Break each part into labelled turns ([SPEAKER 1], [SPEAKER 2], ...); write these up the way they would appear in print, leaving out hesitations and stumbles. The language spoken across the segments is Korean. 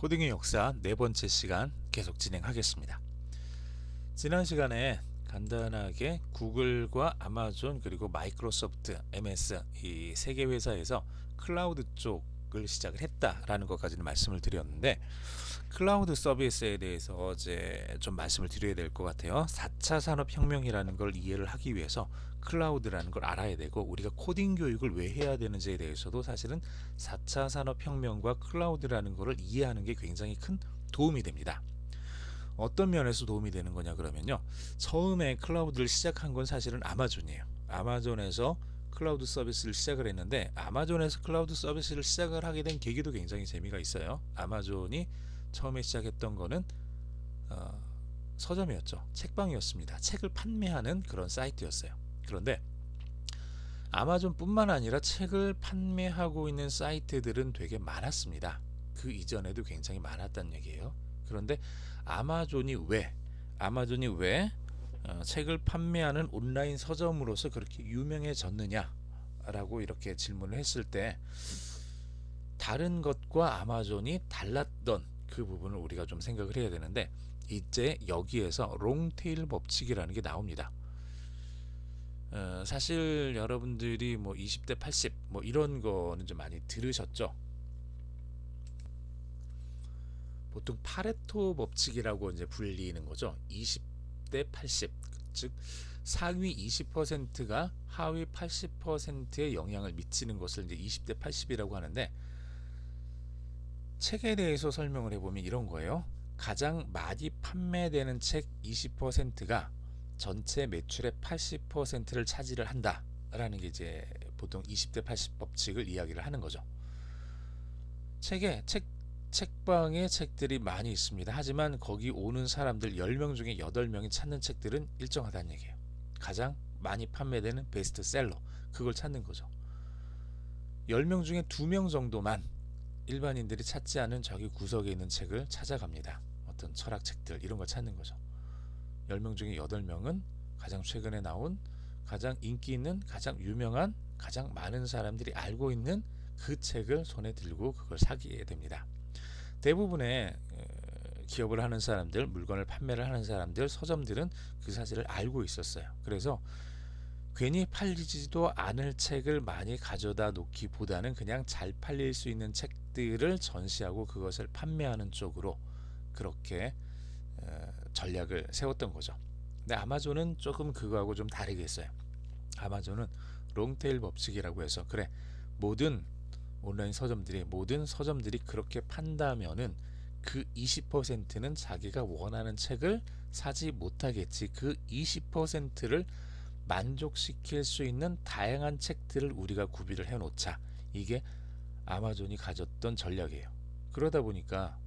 [SPEAKER 1] 코딩의 역사 네 번째 시간 계속 진행하겠습니다. 지난 시간에 간단하게 구글과 아마존 그리고 마이크로소프트, MS 이 세 개 회사에서 클라우드 쪽을 시작을 했다라는 것까지는 말씀을 드렸는데, 클라우드 서비스에 대해서 이제 좀 말씀을 드려야 될 것 같아요. 4차 산업혁명이라는 걸 이해를 하기 위해서 클라우드라는 걸 알아야 되고, 우리가 코딩 교육을 왜 해야 되는지에 대해서도 사실은 4차 산업혁명과 클라우드라는 것을 이해하는 게 굉장히 큰 도움이 됩니다. 어떤 면에서 도움이 되는 거냐 그러면요, 처음에 클라우드를 시작한 건 사실은 아마존이에요. 아마존에서 클라우드 서비스를 시작을 했는데, 아마존에서 클라우드 서비스를 시작을 하게 된 계기도 굉장히 재미가 있어요. 아마존이 처음에 시작했던 거는 서점이었죠. 책방이었습니다. 책을 판매하는 그런 사이트였어요. 그런데 아마존뿐만 아니라 책을 판매하고 있는 사이트들은 되게 많았습니다. 그 이전에도 굉장히 많았다는 얘기예요. 그런데 아마존이 왜 책을 판매하는 온라인 서점으로서 그렇게 유명해졌느냐라고 이렇게 질문을 했을 때, 다른 것과 아마존이 달랐던 그 부분을 우리가 좀 생각을 해야 되는데, 이제 여기에서 롱테일 법칙이라는 게 나옵니다. 사실 여러분들이 뭐 20대 80 뭐 이런 거는 좀 많이 들으셨죠. 보통 파레토 법칙이라고 이제 불리는 거죠. 20대 80, 즉 상위 20%가 하위 80%에 영향을 미치는 것을 이제 20대 80이라고 하는데, 책에 대해서 설명을 해보면 이런 거예요. 가장 많이 판매되는 책 20%가 전체 매출의 80%를 차지를 한다라는 게 이제 보통 20대 80 법칙을 이야기를 하는 거죠. 책방에 책들이 많이 있습니다. 하지만 거기 오는 사람들 10명 중에 8명이 찾는 책들은 일정하다는 얘기예요. 가장 많이 판매되는 베스트셀러, 그걸 찾는 거죠. 10명 중에 2명 정도만 일반인들이 찾지 않은 저기 구석에 있는 책을 찾아갑니다. 어떤 철학책들 이런 걸 찾는 거죠. 10명 중에 8명은 가장 최근에 나온, 가장 인기 있는, 가장 유명한, 가장 많은 사람들이 알고 있는 그 책을 손에 들고 그걸 사게 됩니다. 대부분의 기업을 하는 사람들, 물건을 판매를 하는 사람들, 서점들은 그 사실을 알고 있었어요. 그래서 괜히 팔리지도 않을 책을 많이 가져다 놓기보다는 그냥 잘 팔릴 수 있는 책들을 전시하고 그것을 판매하는 쪽으로 그렇게 전략을 세웠던 거죠. 근데 아마존은 조금 그거하고 좀 다르게 했어요. 아마존은 롱테일 법칙이라고 해서, 그래, 모든 서점들이 그렇게 판다면은 그 20%는 자기가 원하는 책을 사지 못하겠지. 그 20%를 만족시킬 수 있는 다양한 책들을 우리가 구비를 해 놓자. 이게 아마존이 가졌던 전략이에요. 그러다 보니까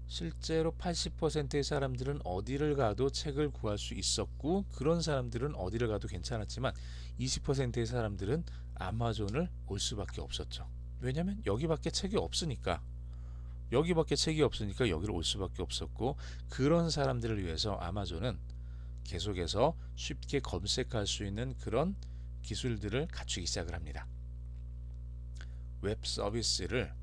[SPEAKER 1] 실제로 80%의 사람들은 어디를 가도 책을 구할 수 있었고, 그런 사람들은 어디를 가도 괜찮았지만 20%의 사람들은 아마존을 올 수밖에 없었죠. 왜냐하면 여기밖에 책이 없으니까 여기를 올 수밖에 없었고, 그런 사람들을 위해서 아마존은 계속해서 쉽게 검색할 수 있는 그런 기술들을 갖추기 시작을 합니다. 웹 서비스를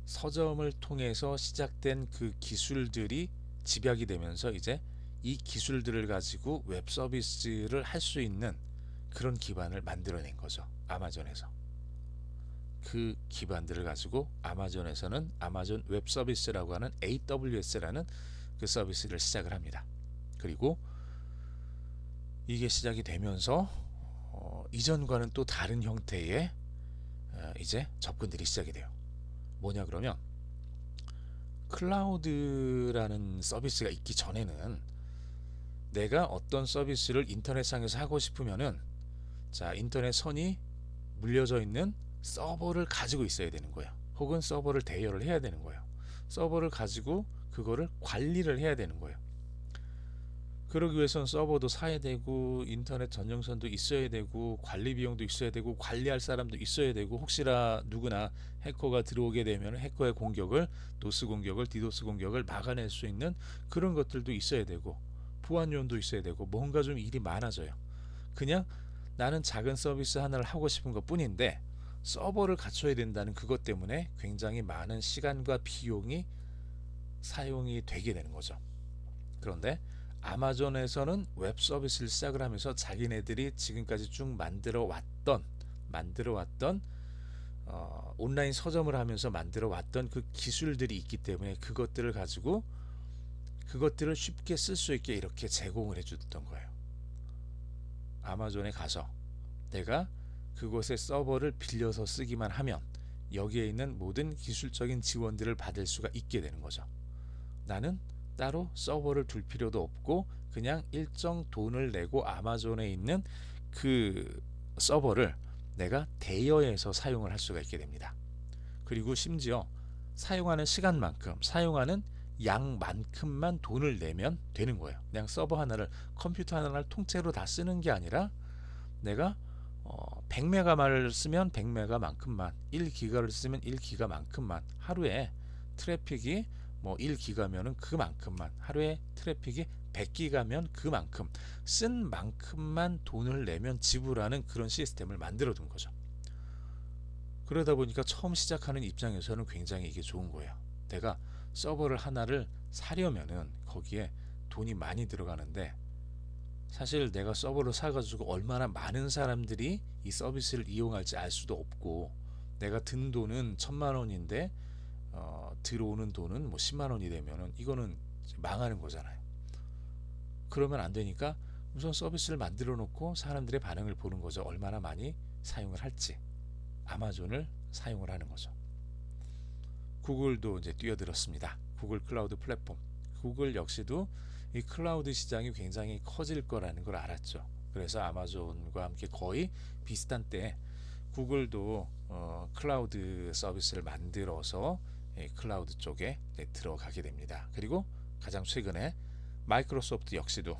[SPEAKER 1] 서점을 통해서 시작된 그 기술들이 집약이 되면서 이제 이 기술들을 가지고 웹 서비스를 할 수 있는 그런 기반을 만들어낸 거죠. 아마존에서. 그 기반들을 가지고 아마존에서는 아마존 웹 서비스라고 하는 AWS라는 그 서비스를 시작을 합니다. 그리고 이게 시작이 되면서 이전과는 또 다른 형태의 이제 접근들이 시작이 돼요. 뭐냐 그러면, 클라우드라는 서비스가 있기 전에는 내가 어떤 서비스를 인터넷상에서 하고 싶으면은, 자, 인터넷 선이 물려져 있는 서버를 가지고 있어야 되는 거예요. 혹은 서버를 대여를 해야 되는 거예요. 서버를 가지고 그거를 관리를 해야 되는 거예요. 그러기 위해서는 서버도 사야 되고, 인터넷 전용선도 있어야 되고, 관리 비용도 있어야 되고, 관리할 사람도 있어야 되고, 혹시나 누구나 해커가 들어오게 되면 해커의 공격을, 도스 공격을, 디도스 공격을 막아낼 수 있는 그런 것들도 있어야 되고, 보안요원도 있어야 되고, 뭔가 좀 일이 많아져요. 그냥 나는 작은 서비스 하나를 하고 싶은 것 뿐인데, 서버를 갖춰야 된다는 그것 때문에 굉장히 많은 시간과 비용이 사용이 되게 되는 거죠. 그런데 아마존에서는 웹 서비스를 시작을 하면서 자기네들이 지금까지 쭉 만들어 왔던 온라인 서점을 하면서 만들어 왔던 그 기술들이 있기 때문에 그것들을 가지고 그것들을 쉽게 쓸 수 있게 이렇게 제공을 해줬던 거예요. 아마존에 가서 내가 그곳의 서버를 빌려서 쓰기만 하면 여기에 있는 모든 기술적인 지원들을 받을 수가 있게 되는 거죠. 나는 따로 서버를 둘 필요도 없고 그냥 일정 돈을 내고 아마존에 있는 그 서버를 내가 대여해서 사용을 할 수가 있게 됩니다. 그리고 심지어 사용하는 시간만큼, 사용하는 양만큼만 돈을 내면 되는 거예요. 그냥 서버 하나를, 컴퓨터 하나를 통째로 다 쓰는 게 아니라 내가 100메가를 쓰면 100메가만큼만, 1기가를 쓰면 1기가만큼만, 하루에 트래픽이 뭐 1기가면은 그만큼만, 하루에 트래픽이 100기가면 그만큼, 쓴 만큼만 돈을 내면 지불하는 그런 시스템을 만들어 둔 거죠. 그러다 보니까 처음 시작하는 입장에서는 굉장히 이게 좋은 거예요. 내가 서버를 하나를 사려면은 거기에 돈이 많이 들어가는데 사실 내가 서버를 사가지고 얼마나 많은 사람들이 이 서비스를 이용할지 알 수도 없고, 내가 든 돈은 1000만 원인데 들어오는 돈은 뭐 10만 원이 되면은 이거는 망하는 거잖아요. 그러면 안 되니까 우선 서비스를 만들어 놓고 사람들의 반응을 보는 거죠. 얼마나 많이 사용을 할지. 아마존을 사용을 하는 거죠. 구글도 이제 뛰어들었습니다. 구글 클라우드 플랫폼. 구글 역시도 이 클라우드 시장이 굉장히 커질 거라는 걸 알았죠. 그래서 아마존과 함께 거의 비슷한 때에 구글도 클라우드 서비스를 만들어서 클라우드 쪽에 들어가게 됩니다. 그리고 가장 최근에 마이크로소프트 역시도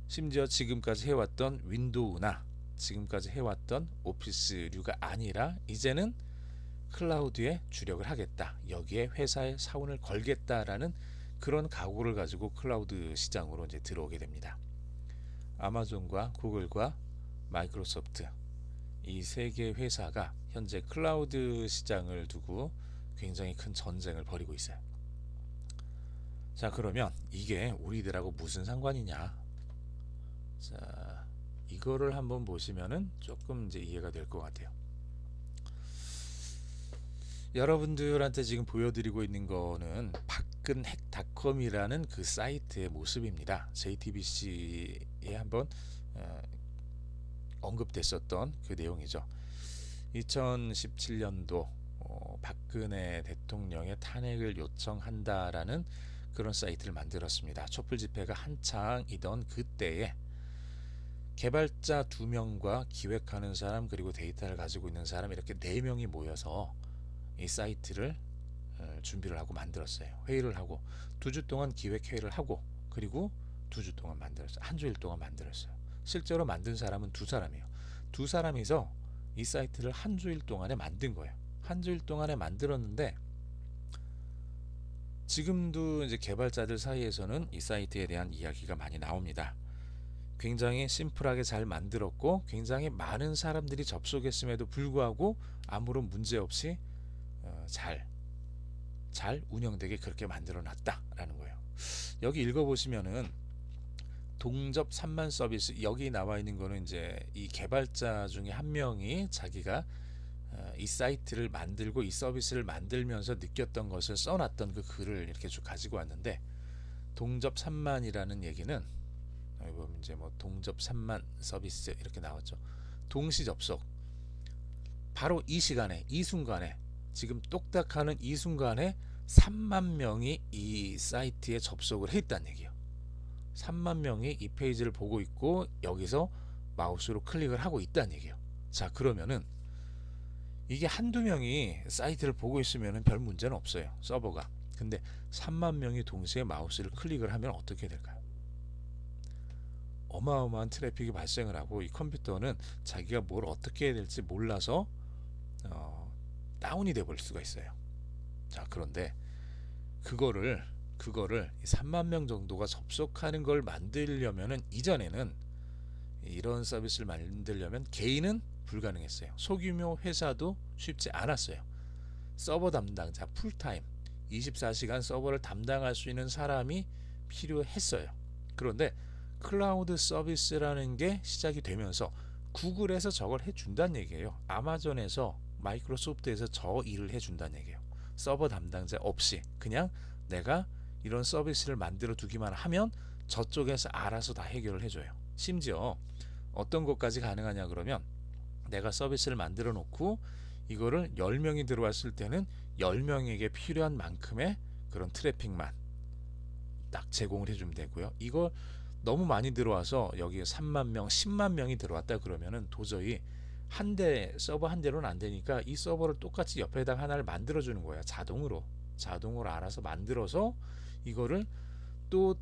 [SPEAKER 1] 심지어 지금까지 해왔던 윈도우나 지금까지 해왔던 오피스류가 아니라 이제는 클라우드에 주력을 하겠다, 여기에 회사의 사원을 걸겠다라는 그런 각오를 가지고 클라우드 시장으로 이제 들어오게 됩니다. 아마존과 구글과 마이크로소프트, 이 세 개 회사가 현재 클라우드 시장을 두고 굉장히 큰 전쟁을 벌이고 있어요. 자, 그러면 이게 우리들하고 무슨 상관이냐? 자, 이거를 한번 보시면은 조금 이제 이해가 될 것 같아요. 여러분들한테 지금 보여드리고 있는 거는 박근핵닷컴이라는 그 사이트의 모습입니다. JTBC에 한번 언급됐었던 그 내용이죠. 2017년도 박근혜 대통령의 탄핵을 요청한다라는 그런 사이트를 만들었습니다. 촛불 집회가 한창이던 그때에 개발자 2명과 기획하는 사람 그리고 데이터를 가지고 있는 사람 이렇게 4명이 모여서 이 사이트를 준비를 하고 만들었어요. 회의를 하고 2주 동안 기획 회의를 하고 그리고 2주 동안 만들었어요. 한 주일 동안 만들었어요. 실제로 만든 사람은 2사람이에요. 2사람이서 이 사이트를 한 주일 동안에 만든 거예요. 한 주일 동안에 만들었는데 지금도 이제 개발자들 사이에서는 이 사이트에 대한 이야기가 많이 나옵니다. 굉장히 심플하게 잘 만들었고 굉장히 많은 사람들이 접속했음에도 불구하고 아무런 문제 없이 잘 운영되게 그렇게 만들어 놨다라는 거예요. 여기 읽어보시면은 동접 3만 서비스, 여기 나와 있는 거는 이제 이 개발자 중에 한 명이 자기가 이 사이트를 만들고 이 서비스를 만들면서 느꼈던 것을 써놨던 그 글을 이렇게 쭉 가지고 왔는데, 동접 3만이라는 얘기는 여기 보면 이제 뭐 동접 3만 서비스 이렇게 나왔죠. 동시 접속, 바로 이 시간에 이 순간에 지금 똑딱하는 이 순간에 3만 명이 이 사이트에 접속을 했다는 얘기예요. 3만 명이 이 페이지를 보고 있고 여기서 마우스로 클릭을 하고 있다는 얘기예요. 자, 그러면은 이게 한두 명이 사이트를 보고 있으면 별 문제는 없어요, 서버가. 근데 3만 명이 동시에 마우스를 클릭을 하면 어떻게 될까요? 어마어마한 트래픽이 발생을 하고 이 컴퓨터는 자기가 뭘 어떻게 해야 될지 몰라서 다운이 돼 버릴 수가 있어요. 자, 그런데 그거를 3만 명 정도가 접속하는 걸 만들려면은, 이전에는 이런 서비스를 만들려면 개인은 불가능했어요. 소규모 회사도 쉽지 않았어요. 서버 담당자 풀타임 24시간 서버를 담당할 수 있는 사람이 필요했어요. 그런데 클라우드 서비스라는 게 시작이 되면서 구글에서 저걸 해준다는 얘기예요. 아마존에서, 마이크로소프트에서 저 일을 해준다는 얘기예요. 서버 담당자 없이 그냥 내가 이런 서비스를 만들어 두기만 하면 저쪽에서 알아서 다 해결을 해줘요. 심지어 어떤 것까지 가능하냐 그러면 내가 서비스를 만들어 놓고 이거를 10명이 들어왔을 때는 10명에게 필요한 만큼의 그런 트래픽만 딱 제공을 해주면 되고요. 이거 너무 많이 들어와서 여기에 3만 명, 10만 명이 들어왔다 그러면은 도저히 한 대, 서버 한 대로는 안 되니까 이 서버를 똑같이 옆에다가 하나를 만들어 주는 거야. 자동으로 알아서 만들어서 이거를 또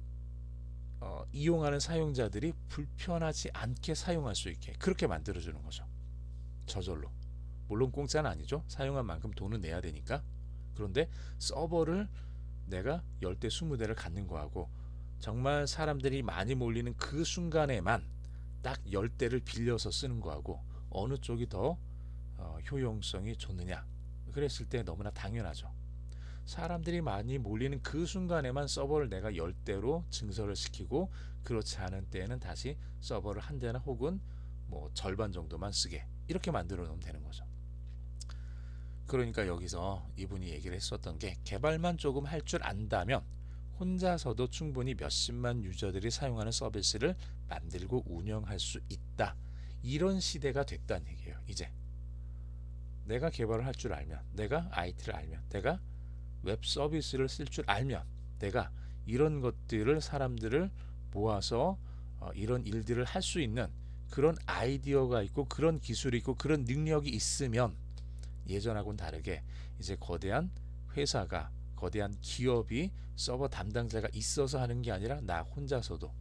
[SPEAKER 1] 이용하는 사용자들이 불편하지 않게 사용할 수 있게 그렇게 만들어 주는 거죠. 저절로. 물론 공짜는 아니죠. 사용한 만큼 돈은 내야 되니까. 그런데 서버를 내가 10대 20대를 갖는 거하고 정말 사람들이 많이 몰리는 그 순간에만 딱 10대를 빌려서 쓰는 거하고 어느 쪽이 더 효용성이 좋느냐 그랬을 때 너무나 당연하죠. 사람들이 많이 몰리는 그 순간에만 서버를 내가 10대로 증설을 시키고 그렇지 않은 때에는 다시 서버를 한 대나 혹은 뭐 절반 정도만 쓰게 이렇게 만들어 놓으면 되는 거죠. 그러니까 여기서 이분이 얘기를 했었던 게 개발만 조금 할 줄 안다면 혼자서도 충분히 몇십만 유저들이 사용하는 서비스를 만들고 운영할 수 있다. 이런 시대가 됐다는 얘기예요. 이제 내가 개발을 할 줄 알면, 내가 IT를 알면, 내가 웹 서비스를 쓸 줄 알면, 내가 이런 것들을 사람들을 모아서 이런 일들을 할 수 있는 그런 아이디어가 있고 그런 기술이 있고 그런 능력이 있으면 예전하고는 다르게 이제 거대한 회사가 거대한 기업이 서버 담당자가 있어서 하는 게 아니라 나 혼자서도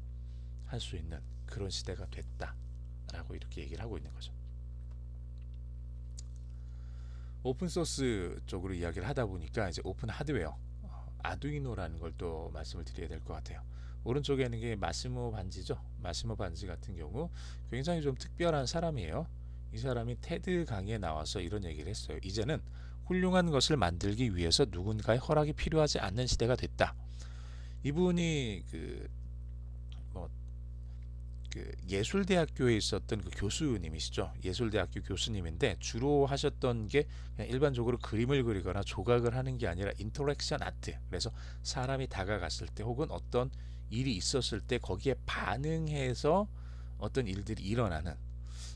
[SPEAKER 1] 할 수 있는 그런 시대가 됐다라고 이렇게 얘기를 하고 있는 거죠. 오픈소스 쪽으로 이야기를 하다 보니까 이제 오픈 하드웨어 아두이노라는 걸 또 말씀을 드려야 될 것 같아요. 오른쪽에 있는 게 마시모 반지죠. 마시모 반지 같은 경우 굉장히 좀 특별한 사람이에요. 이 사람이 테드 강의에 나와서 이런 얘기를 했어요. 이제는 훌륭한 것을 만들기 위해서 누군가의 허락이 필요하지 않는 시대가 됐다. 이분이 예술대학교에 있었던 그 교수님이시죠. 예술대학교 교수님인데 주로 하셨던 게 그냥 일반적으로 그림을 그리거나 조각을 하는 게 아니라 인터랙션 아트. 그래서 사람이 다가갔을 때 혹은 어떤 일이 있었을 때 거기에 반응해서 어떤 일들이 일어나는,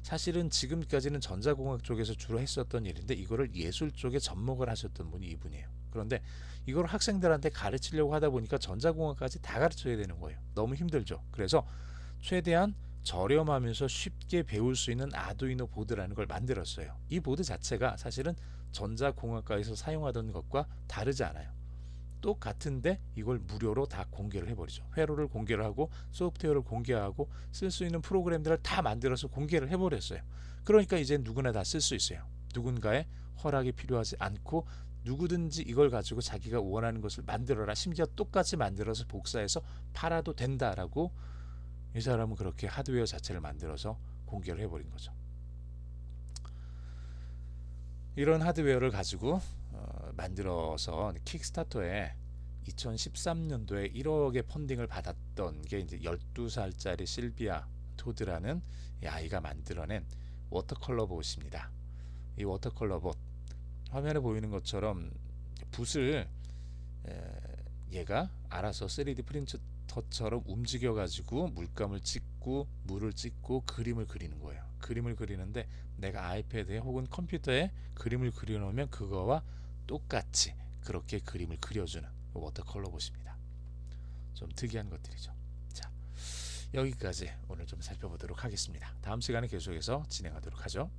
[SPEAKER 1] 사실은 지금까지는 전자공학 쪽에서 주로 했었던 일인데 이거를 예술 쪽에 접목을 하셨던 분이 이분이에요. 그런데 이걸 학생들한테 가르치려고 하다 보니까 전자공학까지 다 가르쳐야 되는 거예요. 너무 힘들죠. 그래서 최대한 저렴하면서 쉽게 배울 수 있는 아두이노 보드라는 걸 만들었어요. 이 보드 자체가 사실은 전자공학과에서 사용하던 것과 다르지 않아요. 똑같은데 이걸 무료로 다 공개를 해버리죠. 회로를 공개를 하고 소프트웨어를 공개하고 쓸 수 있는 프로그램들을 다 만들어서 공개를 해버렸어요. 그러니까 이제 누구나 다 쓸 수 있어요. 누군가의 허락이 필요하지 않고 누구든지 이걸 가지고 자기가 원하는 것을 만들어라, 심지어 똑같이 만들어서 복사해서 팔아도 된다라고 이 사람은 그렇게 하드웨어 자체를 만들어서 공개를 해버린 거죠. 이런 하드웨어를 가지고 만들어서 킥스타터에 2013년도에 1억의 펀딩을 받았던 게 이제 12살짜리 실비아 토드라는 이 아이가 만들어낸 워터컬러 봇입니다. 이 워터컬러 봇, 화면에 보이는 것처럼 붓을 얘가 알아서 3D 프린터처럼 움직여 가지고 물감을 찍고 물을 찍고 그림을 그리는 거예요. 그림을 그리는데 내가 아이패드에 혹은 컴퓨터에 그림을 그려놓으면 그거와 똑같이 그렇게 그림을 그려주는 워터컬러 봇입니다. 좀 특이한 것들이죠. 자, 여기까지 오늘 좀 살펴보도록 하겠습니다. 다음 시간에 계속해서 진행하도록 하죠.